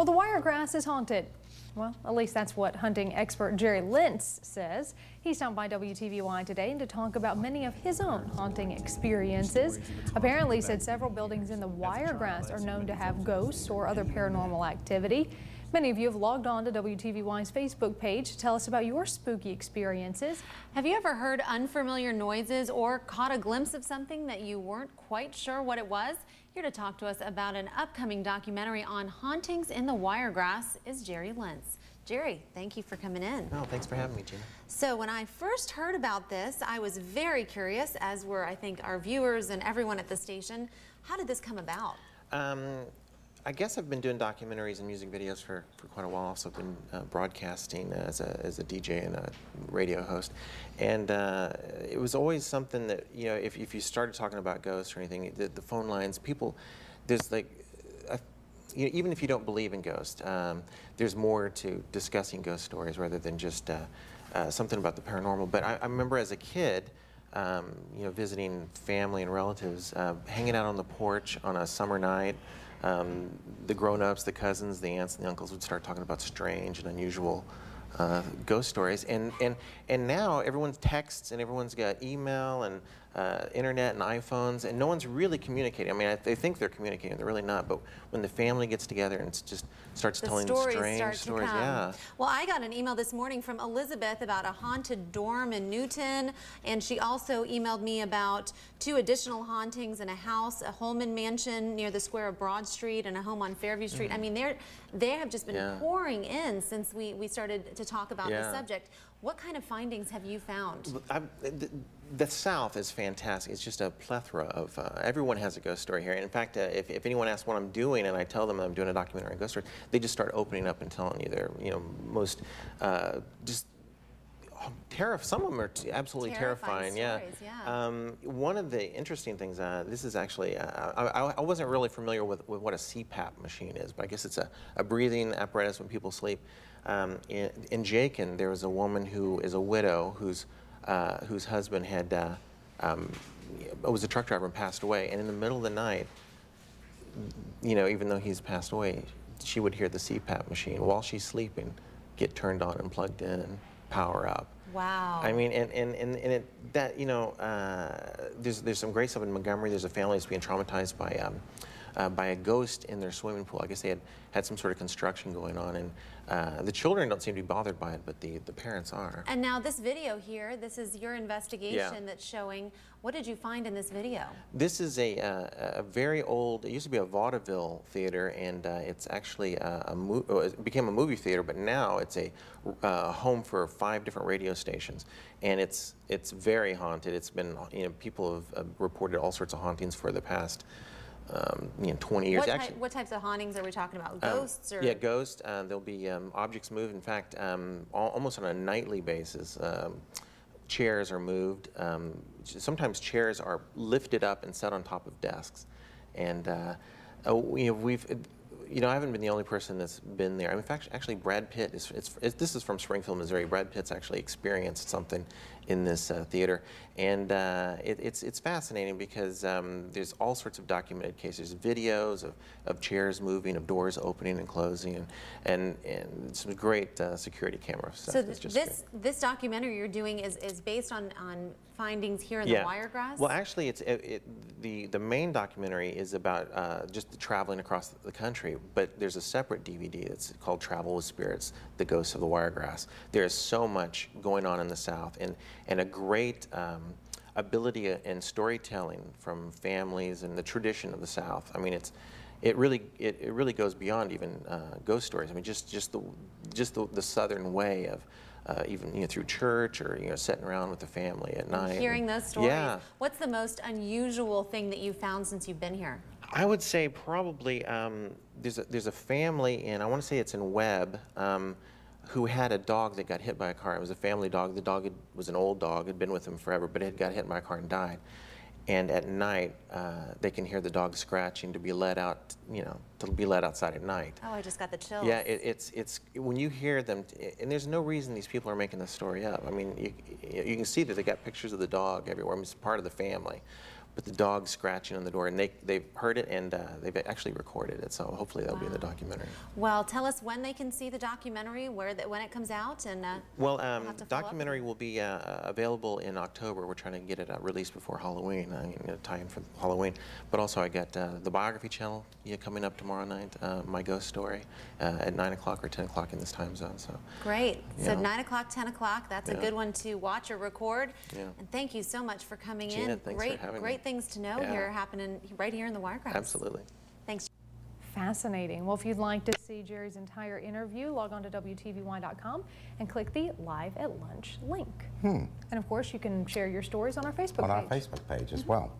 Well, the Wiregrass is haunted. Well, at least that's what hunting expert Jerry Lentz says. He stopped by WTVY today to talk about many of his own haunting experiences. Apparently, he said several buildings in the Wiregrass are known to have ghosts or other paranormal activity. Many of you have logged on to WTVY's Facebook page to tell us about your spooky experiences. Have you ever heard unfamiliar noises or caught a glimpse of something that you weren't quite sure what it was? Here to talk to us about an upcoming documentary on hauntings in the Wiregrass is Jerry Lentz. Jerry, thank you for coming in. Oh, thanks for having me, Gina. So when I first heard about this, I was very curious, as were I think our viewers and everyone at the station. How did this come about? I guess I've been doing documentaries and music videos for quite a while. Also been broadcasting as a DJ and a radio host. And it was always something that, you know, if you started talking about ghosts or anything, the phone lines, people, there's like, you know, even if you don't believe in ghosts, there's more to discussing ghost stories rather than just something about the paranormal. But I remember as a kid, you know, visiting family and relatives, hanging out on the porch on a summer night. The grown-ups, the cousins, the aunts and the uncles would start talking about strange and unusual ghost stories. And now everyone texts and everyone's got email and internet and iPhones, and no one's really communicating. I mean, they think they're communicating, they're really not. But when the family gets together and just starts telling strange stories, yeah. Well, I got an email this morning from Elizabeth about a haunted dorm in Newton, and she also emailed me about 2 additional hauntings in a house, a Holman mansion near the square of Broad Street and a home on Fairview Street. I mean, they have just been pouring in since we started to talk about this subject. What kind of findings have you found? The South is fantastic. It's just a plethora of, everyone has a ghost story here. And in fact, if anyone asks what I'm doing and I tell them I'm doing a documentary on ghost stories, they just start opening up and telling you their, you know, most, just some of them are absolutely terrifying. Stories, yeah. One of the interesting things, this is actually, I wasn't really familiar with what a CPAP machine is, but I guess it's a breathing apparatus when people sleep. In Jakin, there was a woman who is a widow whose husband had was a truck driver and passed away, and in the middle of the night, you know, even though he's passed away, she would hear the CPAP machine while she's sleeping get turned on and plugged in and power up. Wow. I mean, and that, you know, there's some great stuff in Montgomery. There's a family that's being traumatized by a ghost in their swimming pool. I guess they had some sort of construction going on, and the children don't seem to be bothered by it, but the parents are. And now this video here, this is your investigation that's showing. What did you find in this video? This is a very old, it used to be a vaudeville theater, and it's actually it became a movie theater, but now it's a home for 5 different radio stations, and it's very haunted. It's been, you know, people have reported all sorts of hauntings for the past you know, 20 years. What types of hauntings are we talking about? Ghosts? Or? Yeah, ghosts. There'll be objects moved. In fact, almost on a nightly basis, chairs are moved. Sometimes chairs are lifted up and set on top of desks. And you know, I haven't been the only person that's been there. I mean, in fact, actually, Brad Pitt this is from Springfield, Missouri. Brad Pitt's actually experienced something in this theater, and it's fascinating because there's all sorts of documented cases, videos of chairs moving, of doors opening and closing, and some great security camera stuff. So this documentary you're doing is based on findings here in the Wiregrass? Well, actually, the main documentary is about just traveling across the country, but there's a separate DVD that's called Travel with Spirits, The Ghosts of the Wiregrass. There's so much going on in the South, and a great ability in storytelling from families and the tradition of the South. I mean, it really goes beyond even ghost stories. I mean, just the Southern way of even, you know, through church or, you know, sitting around with the family at night. Hearing those stories. Yeah. What's the most unusual thing that you've found since you've been here? I would say probably there's a family in, I want to say it's in Webb, who had a dog that got hit by a car. It was a family dog. The dog was an old dog, had been with them forever, but it had got hit by a car and died. And at night, they can hear the dog scratching to be let out, you know, to be let outside at night. Oh, I just got the chills. Yeah, it's when you hear them, and there's no reason these people are making this story up. I mean, you can see that they got pictures of the dog everywhere. I mean, it's part of the family. but the dog scratching on the door, and they've heard it, and they've actually recorded it, so hopefully that'll be in the documentary. Well, tell us when they can see the documentary, when it comes out, and well, documentary will be available in October. We're trying to get it released before Halloween. I'm going to tie in for Halloween, but also I got the Biography channel coming up tomorrow night. My ghost story at 9 o'clock or 10 o'clock in this time zone. So great. So 9 o'clock, 10 o'clock. That's a good one to watch or record. Yeah. And thank you so much for coming Gina, in. Thanks for having me. Great things to know here happening right here in the Wiregrass. Absolutely. Thanks. Fascinating. Well, if you'd like to see Jerry's entire interview, log on to WTVY.com and click the Live at Lunch link. And of course, you can share your stories on our Facebook page. On our Facebook page as well.